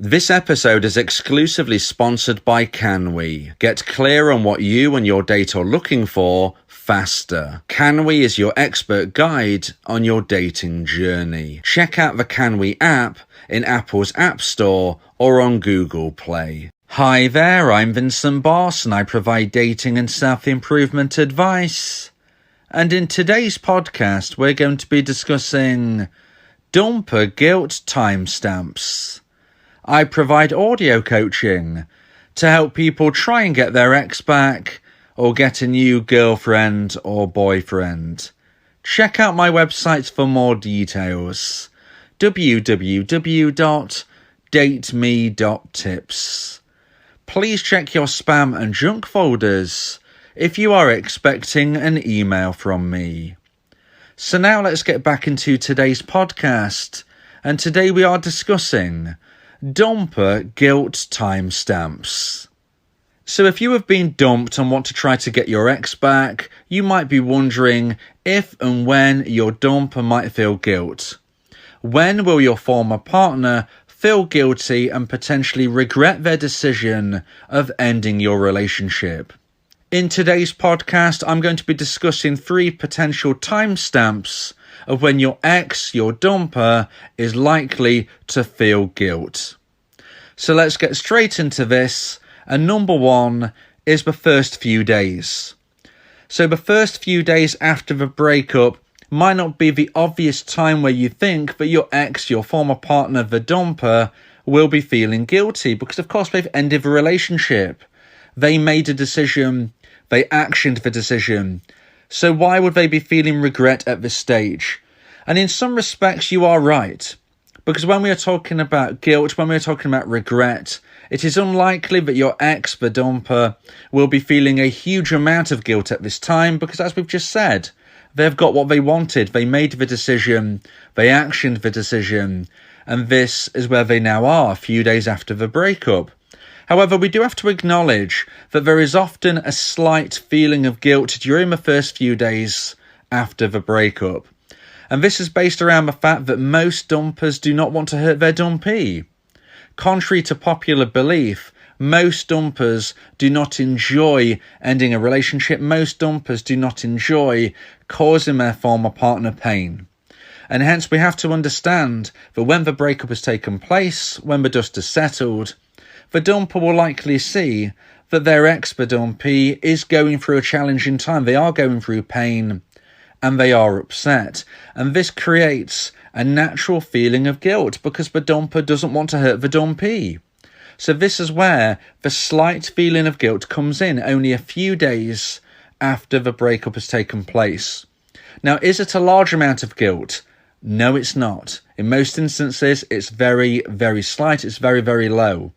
This episode is exclusively sponsored by CanWe. Get clear on what you and your date are looking for faster. CanWe is your expert guide on your dating journey. Check out the CanWe app in Apple's App Store or on Google Play. Hi there, I'm Vincent and I provide dating and self-improvement advice. And in today's podcast, we're going to be discussing dumper guilt timestamps. I provide audio coaching to help people try and get their ex back or get a new girlfriend or boyfriend. Check out my website for more details. www.dateme.tips. Please check your spam and junk folders if you are expecting an email from me. So now let's get back into today's podcast. And today we are discussing dumper guilt timestamps. So if you have been dumped and want to try to get your ex back, you might be wondering if and when your dumper might feel guilt. When will your former partner feel guilty and potentially regret their decision of ending your relationship? In today's podcast, I'm going to be discussing 3 potential timestamps of when your ex, your dumper, is likely to feel guilt. So let's get straight into this. And number 1 is the first few days. So the first few days after the breakup might not be the obvious time where you think that your ex, your former partner, the dumper, will be feeling guilty because of course they've ended the relationship. They made a decision, they actioned the decision. So why would they be feeling regret at this stage? And in some respects you are right. Because when we are talking about guilt, when we are talking about regret, it is unlikely that your ex, the dumper, will be feeling a huge amount of guilt at this time because, as we've just said, they've got what they wanted. They made the decision, they actioned the decision, and this is where they now are a few days after the breakup. However, we do have to acknowledge that there is often a slight feeling of guilt during the first few days after the breakup. And this is based around the fact that most dumpers do not want to hurt their dumpee. Contrary to popular belief, most dumpers do not enjoy ending a relationship. Most dumpers do not enjoy causing their former partner pain. And hence we have to understand that when the breakup has taken place, when the dust has settled, the dumper will likely see that their ex, the dumpee, is going through a challenging time. They are going through pain and they are upset. And this creates a natural feeling of guilt because the dumper doesn't want to hurt the dumpee. So this is where the slight feeling of guilt comes in only a few days after the breakup has taken place. Now, is it a large amount of guilt? No, it's not. In most instances, it's very, very slight. It's very, very low.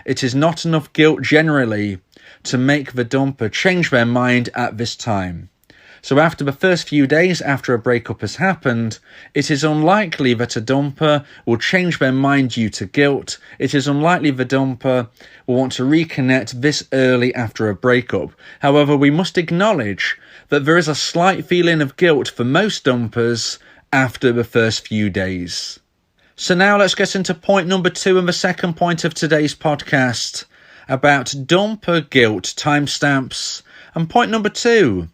It is not enough guilt generally to make the dumper change their mind at this time. So after the first few days after a breakup has happened, it is unlikely that a dumper will change their mind due to guilt. It is unlikely the dumper will want to reconnect this early after a breakup. However, we must acknowledge that there is a slight feeling of guilt for most dumpers after the first few days. So now let's get into point number 2 and the second point of today's podcast about dumper guilt timestamps. And point number 2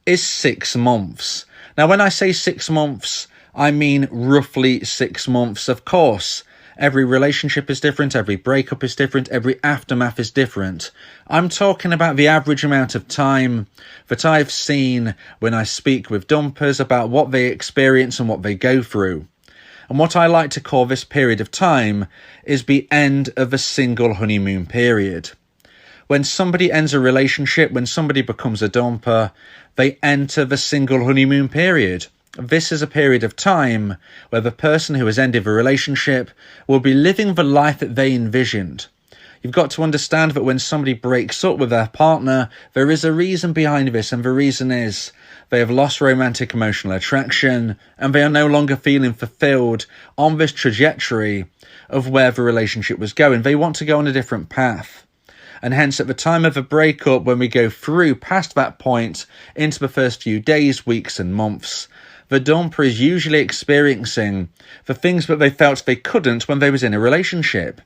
is 6 months. Now, when I say 6 months, I mean roughly 6 months. Of course, every relationship is different, every breakup is different, every aftermath is different. I'm talking about the average amount of time that I've seen when I speak with dumpers about what they experience and what they go through. And what I like to call this period of time is the end of a single honeymoon period. When somebody ends a relationship, when somebody becomes a dumper, they enter the single honeymoon period. This is a period of time where the person who has ended the relationship will be living the life that they envisioned. You've got to understand that when somebody breaks up with their partner, there is a reason behind this, and the reason is they have lost romantic emotional attraction and they are no longer feeling fulfilled on this trajectory of where the relationship was going. They want to go on a different path. And hence, at the time of a breakup, when we go through past that point into the first few days, weeks and months, the dumper is usually experiencing the things that they felt they couldn't when they was in a relationship.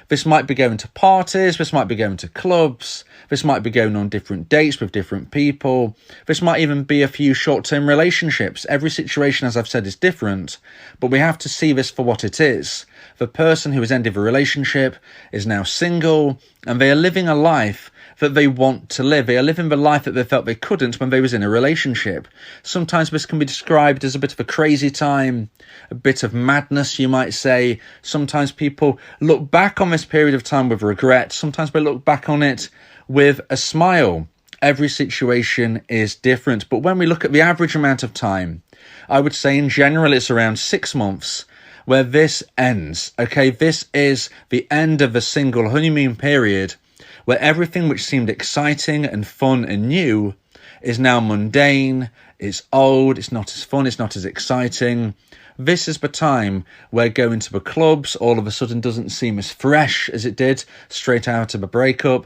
This might be going to parties, this might be going to clubs, this might be going on different dates with different people, this might even be a few short-term relationships. Every situation, as I've said, is different, but we have to see this for what it is. The person who has ended a relationship is now single, and they are living a life that they want to live. They are living the life that they felt they couldn't when they was in a relationship. Sometimes this can be described as a bit of a crazy time, a bit of madness, you might say. Sometimes people look back on this period of time with regret. Sometimes they look back on it with a smile. Every situation is different. But when we look at the average amount of time, I would say in general it's around 6 months where this ends. Okay, this is the end of the single honeymoon period, where everything which seemed exciting and fun and new is now mundane, it's old, it's not as fun, it's not as exciting. This is the time where going to the clubs all of a sudden doesn't seem as fresh as it did straight out of a breakup.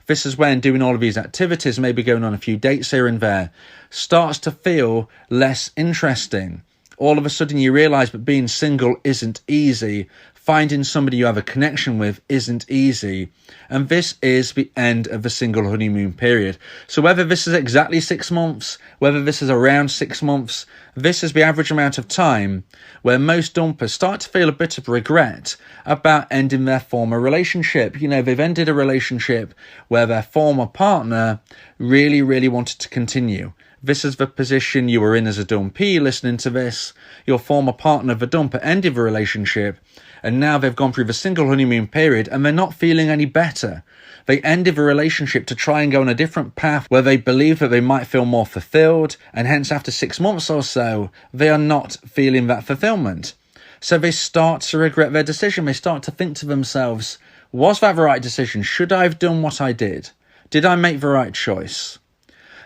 This is when doing all of these activities, maybe going on a few dates here and there, starts to feel less interesting. All of a sudden you realise that being single isn't easy. Finding somebody you have a connection with isn't easy. And this is the end of the single honeymoon period. So whether this is exactly 6 months, whether this is around 6 months, this is the average amount of time where most dumpers start to feel a bit of regret about ending their former relationship. You know, they've ended a relationship where their former partner really, really wanted to continue. This is the position you were in as a dumpee listening to this. Your former partner, the dumper, ended the relationship, and now they've gone through the single honeymoon period and they're not feeling any better. They ended the relationship to try and go on a different path where they believe that they might feel more fulfilled, and hence after 6 months or so, they are not feeling that fulfillment. So they start to regret their decision. They start to think to themselves, was that the right decision? Should I have done what I did? Did I make the right choice?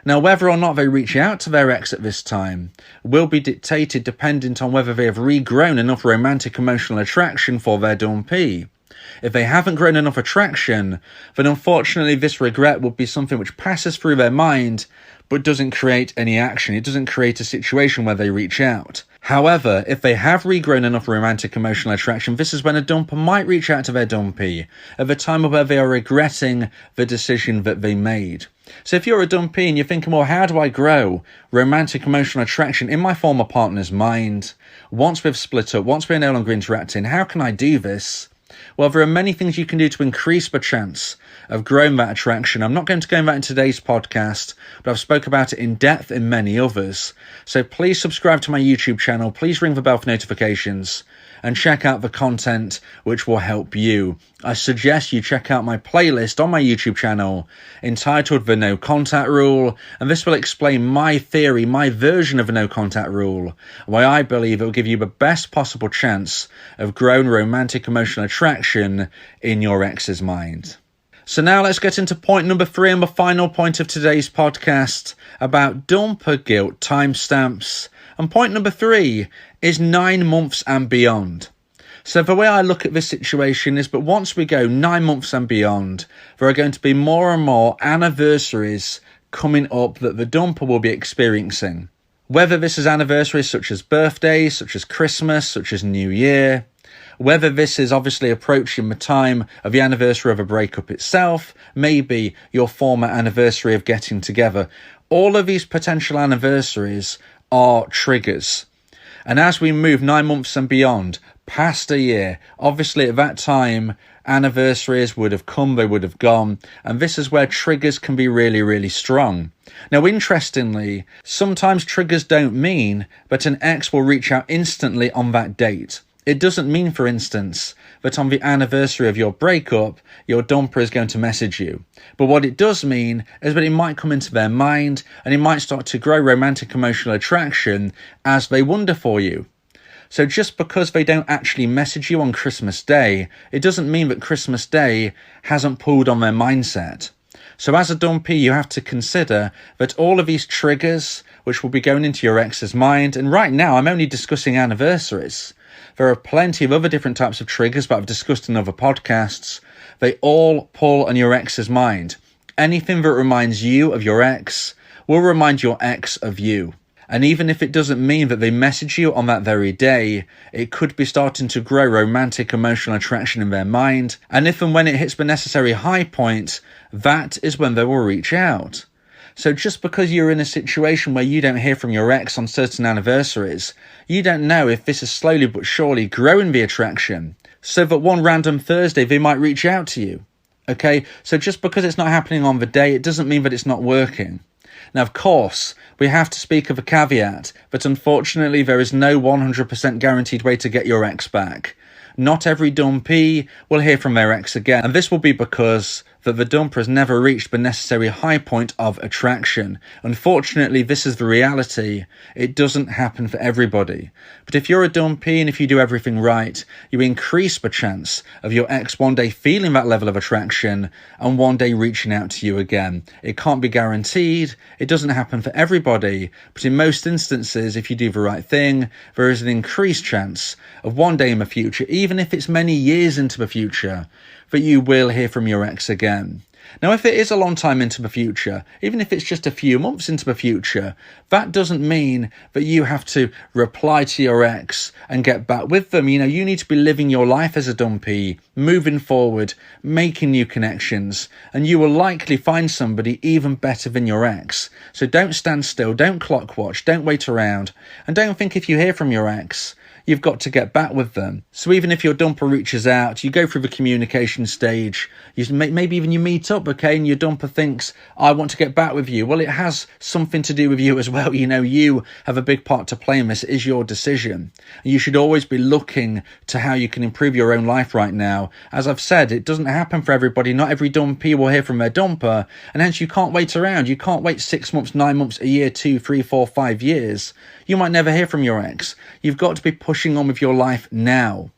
Now, whether or not they reach out to their ex at this time will be dictated dependent on whether they have regrown enough romantic emotional attraction for their dumpee. If they haven't grown enough attraction, then unfortunately this regret will be something which passes through their mind but doesn't create any action. It doesn't create a situation where they reach out. However, if they have regrown enough romantic emotional attraction, this is when a dumper might reach out to their dumpee at the time where they are regretting the decision that they made. So if you're a dumpee and you're thinking, well, how do I grow romantic emotional attraction in my former partner's mind? Once we've split up, once we're no longer interacting, how can I do this? Well, there are many things you can do to increase the chance of growing that attraction. I'm not going to go into that in today's podcast, but I've spoke about it in depth in many others. So please subscribe to my YouTube channel, please ring the bell for notifications, and check out the content which will help you. I suggest you check out my playlist on my YouTube channel entitled The No Contact Rule, and this will explain my theory, my version of the No Contact Rule, why I believe it will give you the best possible chance of growing romantic emotional attraction in your ex's mind. So now let's get into point number 3 and the final point of today's podcast about dumper guilt timestamps. And point number 3 is 9 months and beyond. So the way I look at this situation is, but once we go 9 months and beyond, there are going to be more and more anniversaries coming up that the dumper will be experiencing. Whether this is anniversaries such as birthdays, such as Christmas, such as New Year, whether this is obviously approaching the time of the anniversary of a breakup itself, maybe your former anniversary of getting together. All of these potential anniversaries are triggers. And as we move 9 months and beyond, past a year, obviously at that time, anniversaries would have come, they would have gone, and this is where triggers can be really, really strong. Now, interestingly, sometimes triggers don't mean that an ex will reach out instantly on that date. It doesn't mean, for instance, that on the anniversary of your breakup, your dumper is going to message you. But what it does mean is that it might come into their mind and it might start to grow romantic emotional attraction as they wonder for you. So just because they don't actually message you on Christmas Day, it doesn't mean that Christmas Day hasn't pulled on their mindset. So as a dumpee, you have to consider that all of these triggers, which will be going into your ex's mind, and right now I'm only discussing anniversaries. There are plenty of other different types of triggers that I've discussed in other podcasts. They all pull on your ex's mind. Anything that reminds you of your ex will remind your ex of you. And even if it doesn't mean that they message you on that very day, it could be starting to grow romantic emotional attraction in their mind. And if and when it hits the necessary high point, that is when they will reach out. So just because you're in a situation where you don't hear from your ex on certain anniversaries, you don't know if this is slowly but surely growing the attraction. So that one random Thursday they might reach out to you. Okay, so just because it's not happening on the day, it doesn't mean that it's not working. Now, of course, we have to speak of a caveat, but unfortunately there is no 100% guaranteed way to get your ex back. Not every dumpee will hear from their ex again, and this will be because that the dumper has never reached the necessary high point of attraction. Unfortunately, this is the reality. It doesn't happen for everybody. But if you're a dumpee and if you do everything right, you increase the chance of your ex one day feeling that level of attraction and one day reaching out to you again. It can't be guaranteed. It doesn't happen for everybody. But in most instances, if you do the right thing, there is an increased chance of one day in the future, even if it's many years into the future, that you will hear from your ex again. Now, if it is a long time into the future, even if it's just a few months into the future, that doesn't mean that you have to reply to your ex and get back with them. You know, you need to be living your life as a dumpee, moving forward, making new connections, and you will likely find somebody even better than your ex. So don't stand still, don't clock watch, don't wait around, and don't think if you hear from your ex, you've got to get back with them. So even if your dumper reaches out, you go through the communication stage, maybe even you meet up, okay, and your dumper thinks, I want to get back with you. Well, it has something to do with you as well. You know, you have a big part to play in this. It is your decision. And you should always be looking to how you can improve your own life right now. As I've said, it doesn't happen for everybody. Not every dumpee will hear from their dumper, and hence you can't wait around. You can't wait 6 months, 9 months, a year, 2, 3, 4, 5 years. You might never hear from your ex. You've got to be pushing on with your life now,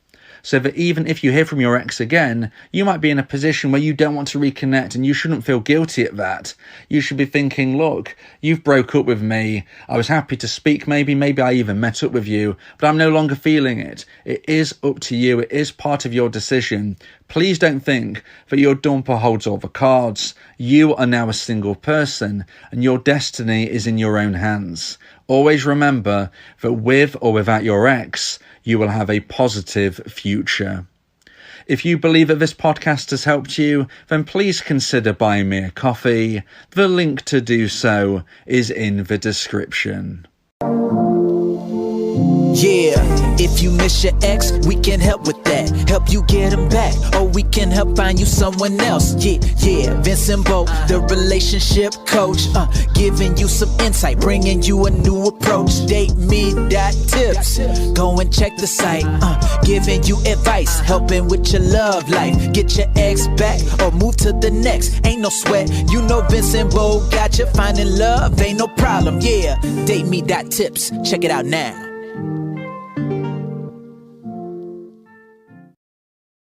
so that even if you hear from your ex again, you might be in a position where you don't want to reconnect, and you shouldn't feel guilty at that. You should be thinking, look, you've broke up with me. I was happy to speak, maybe I even met up with you, but I'm no longer feeling it. It is up to you. It is part of your decision. Please don't think that your dumper holds all the cards. You are now a single person, and your destiny is in your own hands. Always remember that with or without your ex, you will have a positive future. If you believe that this podcast has helped you, then please consider buying me a coffee. The link to do so is in the description. Yeah, if you miss your ex, we can help with that. Help you get him back, or we can help find you someone else. Yeah, Vincent, the relationship coach, giving you some insight, bringing you a new approach. DateMe.tips, go and check the site, giving you advice, helping with your love life. Get your ex back, or move to the next. Ain't no sweat, you know Vincent got you. Finding love ain't no problem. Yeah, DateMe.tips, check it out now.